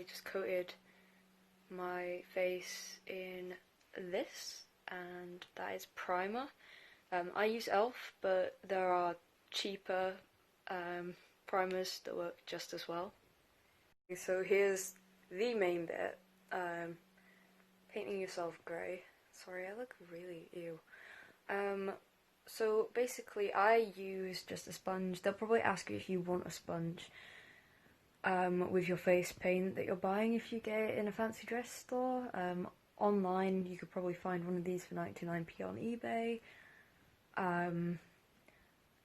just coated my face in this, and that is primer. I use ELF, but there are cheaper primers that work just as well. So here's the main bit, painting yourself grey. Sorry, I look really ew. So basically I use just a sponge. They'll probably ask you if you want a sponge with your face paint that you're buying if you get it in a fancy dress store. Online you could probably find one of these for 99p on eBay.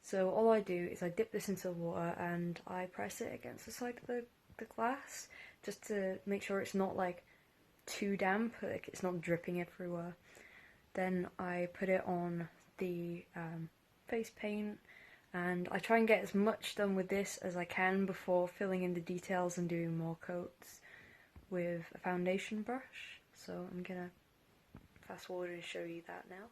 So all I do is I dip this into water and I press it against the side of the glass just to make sure it's not like too damp, like it's not dripping everywhere. Then I put it on the face paint, and I try and get as much done with this as I can before filling in the details and doing more coats with a foundation brush. So I'm gonna fast forward and show you that now.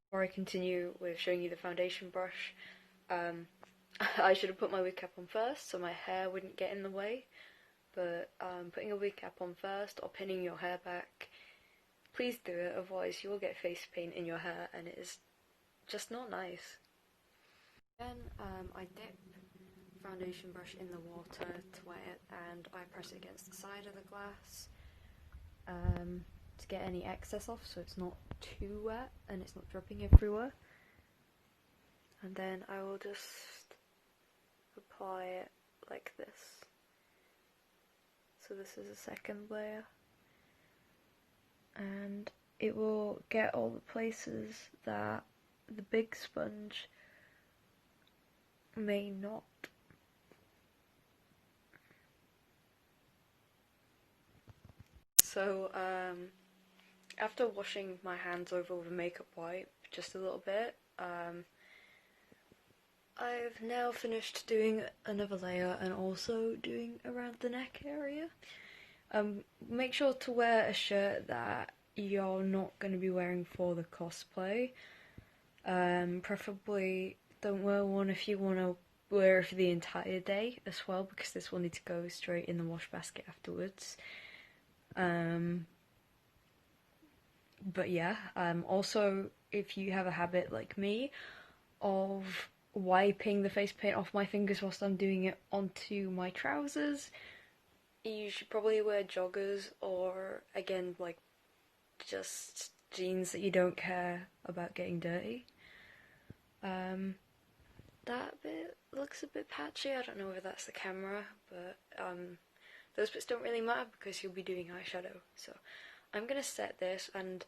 Before I continue with showing you the foundation brush, I should have put my wig cap on first so my hair wouldn't get in the way, but putting a wig cap on first or pinning your hair back, please do it, otherwise you will get face paint in your hair and it is just not nice. Then I dip the foundation brush in the water to wet it, and I press it against the side of the glass to get any excess off so it's not too wet and it's not dripping everywhere. And then I will just apply it like this. So this is a second layer, and it will get all the places that the big sponge may not. So after washing my hands over with a makeup wipe just a little bit, I've now finished doing another layer and also doing around the neck area. Make sure to wear a shirt that you're not going to be wearing for the cosplay. Preferably don't wear one if you want to wear it for the entire day as well, because this will need to go straight in the wash basket afterwards. But yeah, also if you have a habit like me of wiping the face paint off my fingers whilst I'm doing it onto my trousers, you should probably wear joggers, or again like just jeans that you don't care about getting dirty. That bit looks a bit patchy, I don't know whether that's the camera, but those bits don't really matter because you'll be doing eyeshadow. So I'm gonna set this, and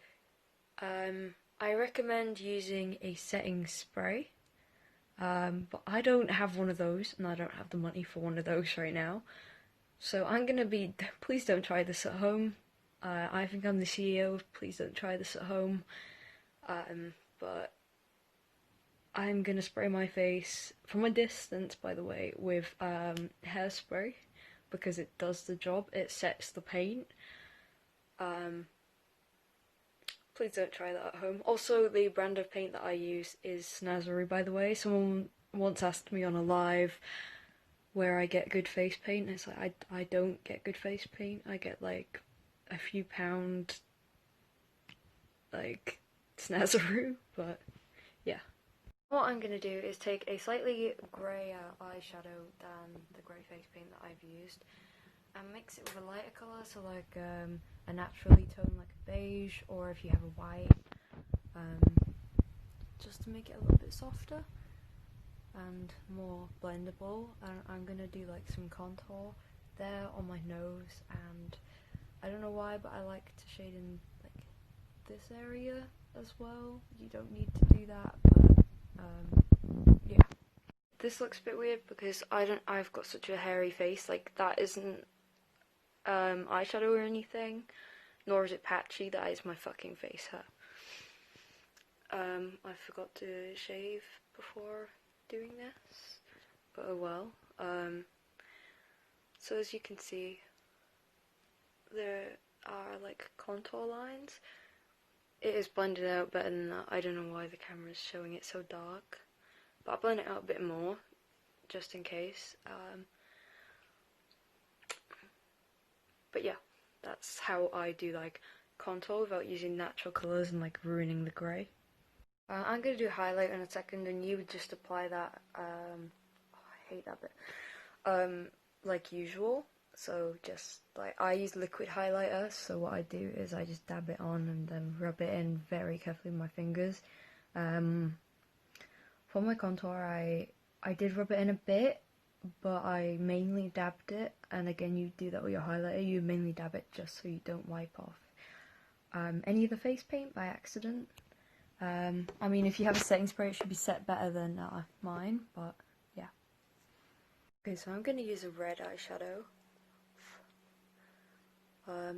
I recommend using a setting spray, but I don't have one of those and I don't have the money for one of those right now. So I'm gonna be, please don't try this at home. I think I'm the CEO of please don't try this at home. But I'm gonna spray my face from a distance, by the way, with hairspray, because it does the job, it sets the paint. Please don't try that at home. Also, the brand of paint that I use is Snazaroo, by the way. Someone once asked me on a live where I get good face paint, and it's like, I don't get good face paint. I get like a few pound like Snazaroo, but yeah. What I'm going to do is take a slightly greyer eyeshadow than the grey face paint that I've used and mix it with a lighter colour, so like a naturally toned like a beige, or if you have a white, just to make it a little bit softer and more blendable. And I'm going to do like some contour there on my nose, and I don't know why, but I like to shade in like this area as well. You don't need to do that, but yeah. This looks a bit weird because I've got such a hairy face, like that isn't eyeshadow or anything, nor is it patchy, that is my fucking face hair. I forgot to shave before doing this, but oh well. So as you can see, there are like contour lines, it is blended out better than that. I don't know why the camera's showing it so dark, but I'll blend it out a bit more, just in case. But yeah, that's how I do like contour without using natural colours and like ruining the grey. I'm going to do highlight in a second, and you would just apply that, oh, I hate that bit, like usual. So just like, I use liquid highlighter, so what I do is I just dab it on and then rub it in very carefully with my fingers. For my contour, I did rub it in a bit, but I mainly dabbed it, and again you do that with your highlighter, you mainly dab it just so you don't wipe off any of the face paint by accident. I mean, if you have a setting spray, it should be set better than mine, but yeah. Okay, so I'm going to use a red eyeshadow.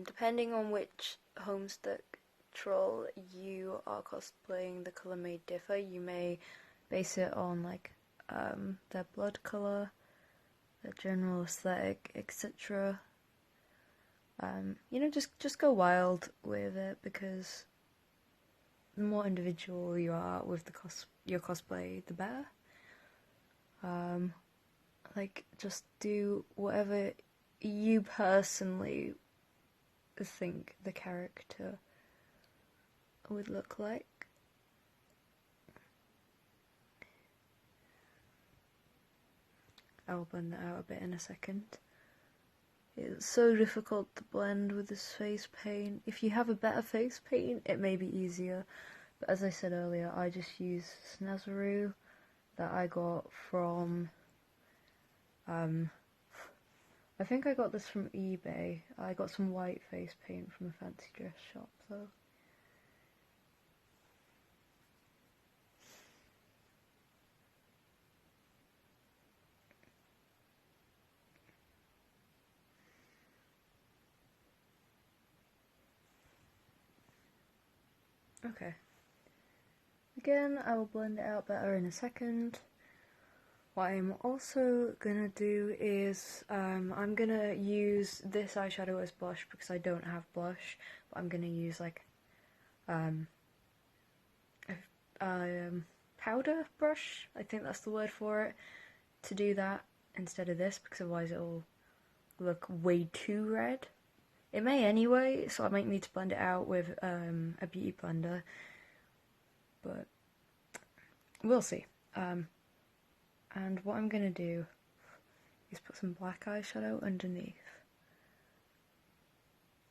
Depending on which Homestuck troll you are cosplaying, the colour may differ. You may base it on like their blood colour, their general aesthetic, etc. You know, just go wild with it, because the more individual you are with the your cosplay, the better. Like, just do whatever you personally think the character would look like. I'll blend that out a bit in a second. It's so difficult to blend with this face paint. If you have a better face paint, it may be easier. But as I said earlier, I just use Snazaroo that I got from, I think I got this from eBay. I got some white face paint from a fancy dress shop though. Okay. Again, I will blend it out better in a second. What I'm also gonna do is, I'm gonna use this eyeshadow as blush because I don't have blush, but I'm gonna use like, powder brush, I think that's the word for it, to do that instead of this, because otherwise it'll look way too red. It may anyway, so I might need to blend it out with a beauty blender, but we'll see. And what I'm going to do is put some black eyeshadow underneath.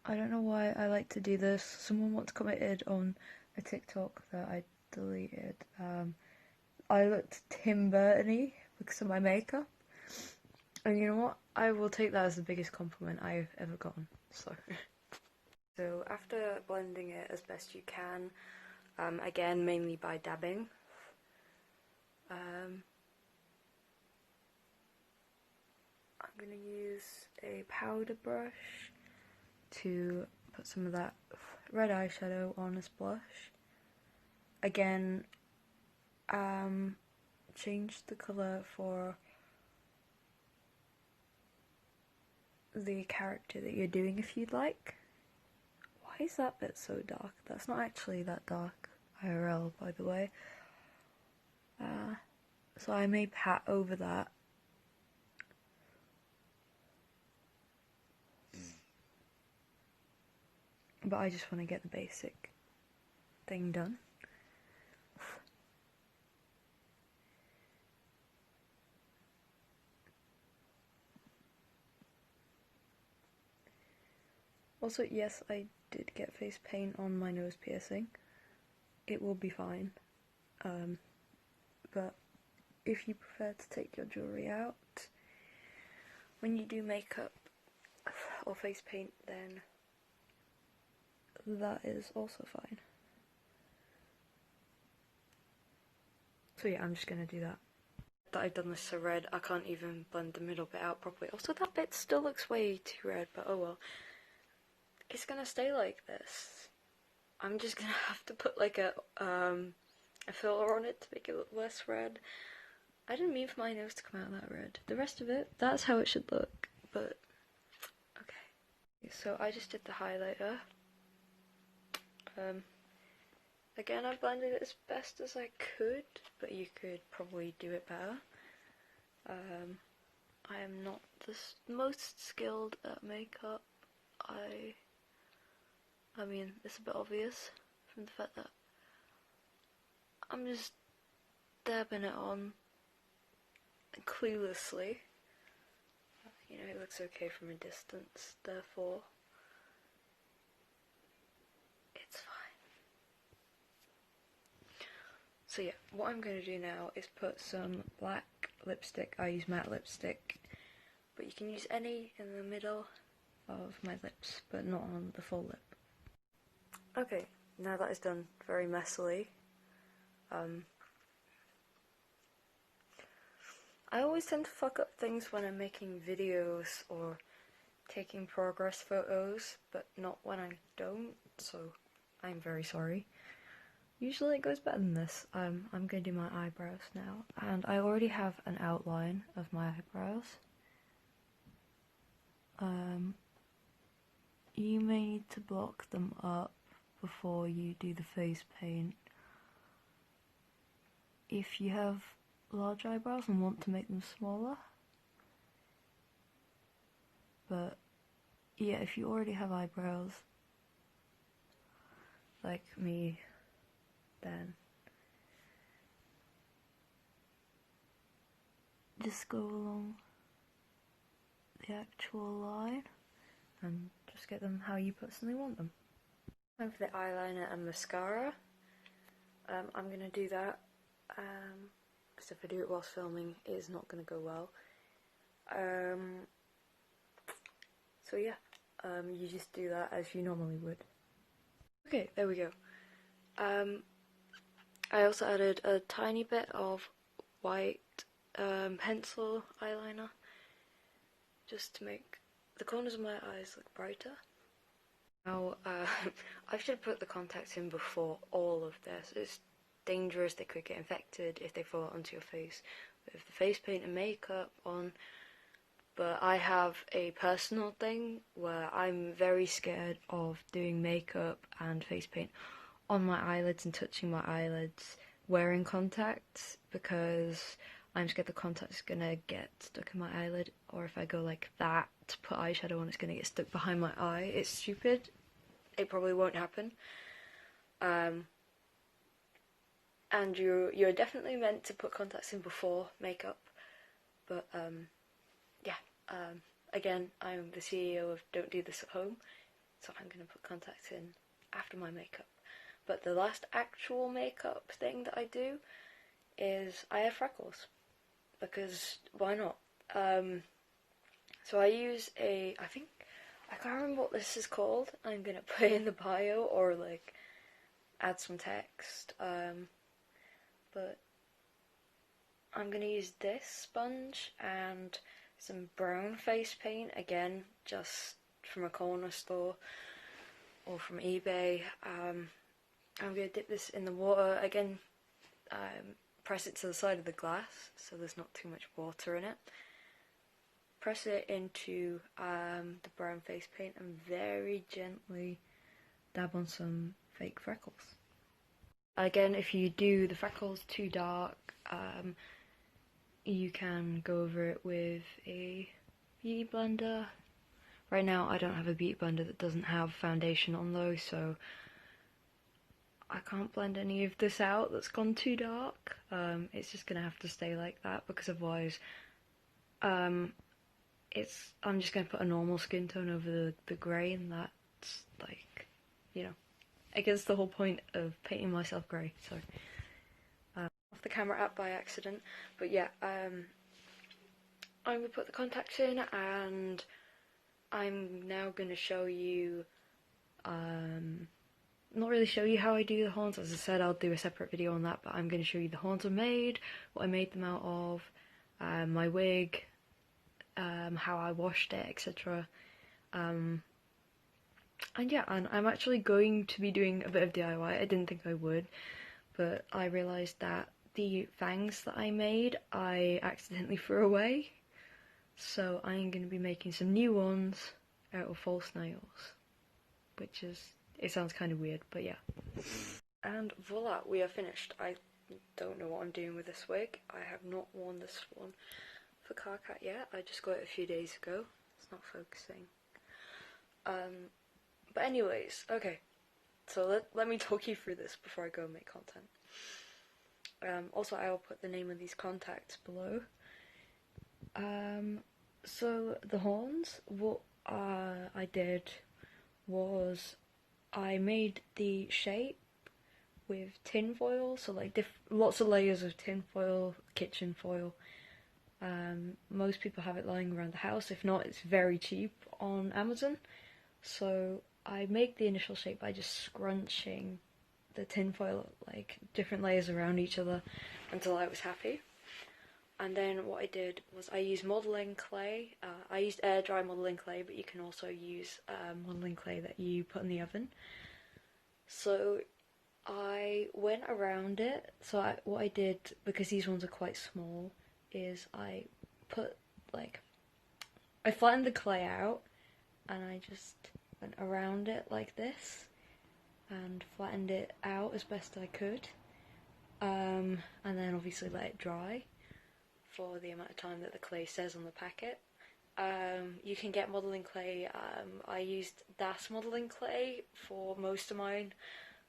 I don't know why I like to do this. Someone once commented on a TikTok that I deleted. I looked Tim Burton-y because of my makeup. And you know what? I will take that as the biggest compliment I've ever gotten. So after blending it as best you can, again mainly by dabbing, I'm going to use a powder brush to put some of that red eyeshadow on as blush. Again, change the colour for the character that you're doing if you'd like. Why is that bit so dark? That's not actually that dark IRL, by the way. So I may pat over that. But I just want to get the basic thing done. Also, yes, I did get face paint on my nose piercing. It will be fine. But if you prefer to take your jewellery out when you do makeup or face paint, then that is also fine. So yeah, I'm just gonna do that. That I've done this so red, I can't even blend the middle bit out properly. Also, that bit still looks way too red, but oh well. It's gonna stay like this. I'm just gonna have to put like a filler on it to make it look less red. I didn't mean for my nose to come out that red. The rest of it, that's how it should look, but okay. So I just did the highlighter. Again, I blended it as best as I could, but you could probably do it better. I am not the most skilled at makeup. I mean, it's a bit obvious from the fact that I'm just dabbing it on cluelessly. You know, it looks okay from a distance, therefore it's fine. So yeah, what I'm going to do now is put some black lipstick. I use matte lipstick, but you can use any in the middle of my lips, but not on the full lip. Okay, now that is done very messily. I always tend to fuck up things when I'm making videos or taking progress photos, but not when I don't, so I'm very sorry. Usually it goes better than this. I'm going to do my eyebrows now, and I already have an outline of my eyebrows. You may need to block them up before you do the face paint. If you have large eyebrows and want to make them smaller. But yeah, if you already have eyebrows like me, then just go along the actual line and just get them how you personally want them. And for the eyeliner and mascara, I'm going to do that, because if I do it whilst filming, it is not going to go well. So yeah, you just do that as you normally would. Okay, there we go. I also added a tiny bit of white pencil eyeliner, just to make the corners of my eyes look brighter. Now, I should put the contacts in before all of this. It's dangerous, they could get infected if they fall onto your face with the face paint and makeup on. But I have a personal thing where I'm very scared of doing makeup and face paint on my eyelids and touching my eyelids wearing contacts, because I'm scared the contact's gonna get stuck in my eyelid, or if I go like that to put eyeshadow on, it's gonna get stuck behind my eye. It's stupid. It probably won't happen. And you're definitely meant to put contacts in before makeup, but yeah. Again, I'm the CEO of Don't Do This at Home, so I'm gonna put contacts in after my makeup. But the last actual makeup thing that I do is I have freckles, because why not? So I use I can't remember what this is called. I'm gonna put it in the bio or like add some text. But I'm gonna use this sponge and some brown face paint, again just from a corner store or from eBay. I'm gonna dip this in the water again. Press it to the side of the glass so there's not too much water in it. Press it into the brown face paint and very gently dab on some fake freckles. Again, if you do the freckles too dark, you can go over it with a beauty blender. Right now I don't have a beauty blender that doesn't have foundation on though, so I can't blend any of this out that's gone too dark. It's just gonna have to stay like that, because otherwise I'm just gonna put a normal skin tone over the grey, and that's like, you know, against the whole point of painting myself grey. So off the camera app by accident. But yeah, I'm gonna put the contacts in, and I'm now gonna show you not really show you how I do the horns. As I said, I'll do a separate video on that, but I'm going to show you the horns I made, what I made them out of, my wig, how I washed it, etc. And yeah, and I'm actually going to be doing a bit of DIY. I didn't think I would, but I realised that the fangs that I made, I accidentally threw away. So I'm going to be making some new ones out of false nails, which is, it sounds kind of weird, but yeah. And voila, we are finished. I don't know what I'm doing with this wig. I have not worn this one for Karkat yet. I just got it a few days ago. It's not focusing. But anyways, okay. So let me talk you through this before I go and make content. Also, I will put the name of these contacts below. So the horns, what I did was I made the shape with tin foil, so like lots of layers of tin foil, kitchen foil. Most people have it lying around the house. If not, it's very cheap on Amazon. So I make the initial shape by just scrunching the tin foil, like different layers around each other, until I was happy. And then what I did was I used modelling clay. I used air dry modelling clay, but you can also use modelling clay that you put in the oven. So I went around it. So what I did, because these ones are quite small, is I flattened the clay out, and I just went around it like this, and flattened it out as best I could, and then obviously let it dry for the amount of time that the clay says on the packet. You can get modelling clay. I used Das modelling clay for most of mine,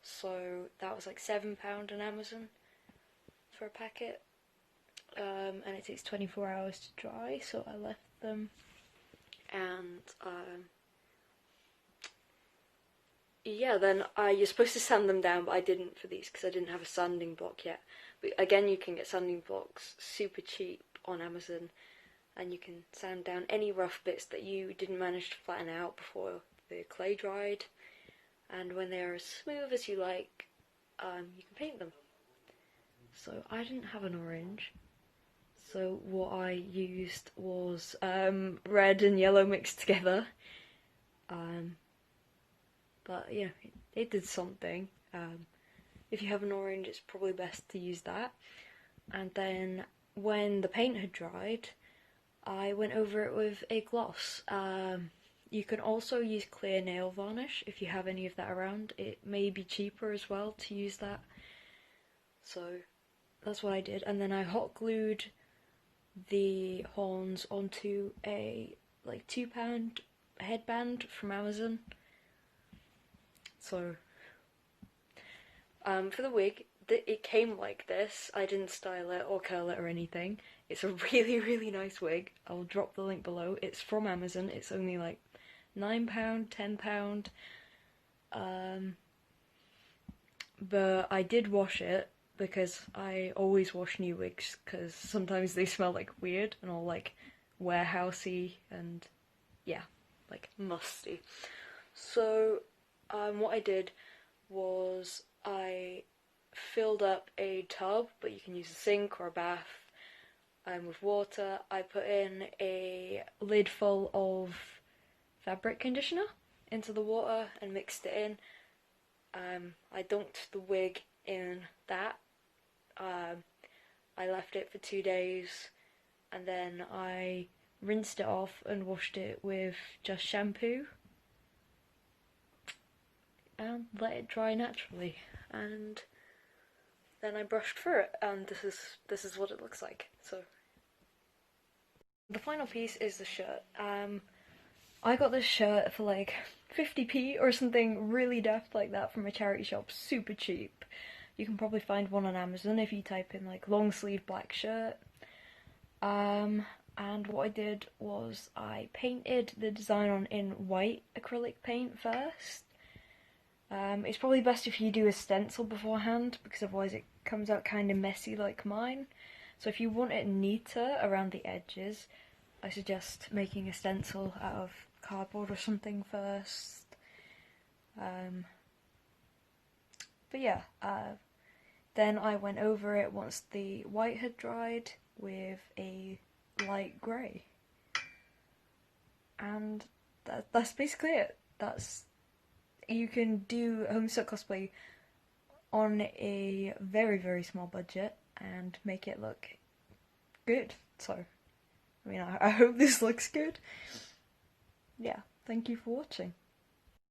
so that was like £7 on Amazon for a packet, and it takes 24 hours to dry, so I left them, and yeah, then you're supposed to sand them down, but I didn't for these because I didn't have a sanding block yet. But again, you can get sanding blocks super cheap on Amazon, and you can sand down any rough bits that you didn't manage to flatten out before the clay dried. And when they are as smooth as you like, you can paint them. So I didn't have an orange, so what I used was red and yellow mixed together. But yeah, it did something. If you have an orange, it's probably best to use that. And then when the paint had dried, I went over it with a gloss. You can also use clear nail varnish if you have any of that around. It may be cheaper as well to use that. So that's what I did. And then I hot glued the horns onto a like £2 headband from Amazon. So for the wig, it came like this. I didn't style it or curl it or anything. It's a really, really nice wig. I'll drop the link below. It's from Amazon. It's only like £9, £10. But I did wash it because I always wash new wigs because sometimes they smell like weird and all like warehousey and yeah, like musty. So what I did was I filled up a tub, but you can use a sink or a bath, with water. I put in a lid full of fabric conditioner into the water and mixed it in. I dunked the wig in that. I left it for 2 days, and then I rinsed it off and washed it with just shampoo and let it dry naturally, and then I brushed through it, and this is what it looks like. So the final piece is the shirt. I got this shirt for like 50p or something really daft like that from a charity shop, super cheap. You can probably find one on Amazon if you type in like long sleeve black shirt. And what I did was I painted the design on in white acrylic paint first. It's probably best if you do a stencil beforehand, because otherwise it comes out kind of messy like mine. So if you want it neater around the edges, I suggest making a stencil out of cardboard or something first. But yeah, then I went over it once the white had dried with a light grey. And that's basically it. You can do Homestuck cosplay on a very, very small budget and make it look good. So, I mean, I hope this looks good. Yeah, thank you for watching.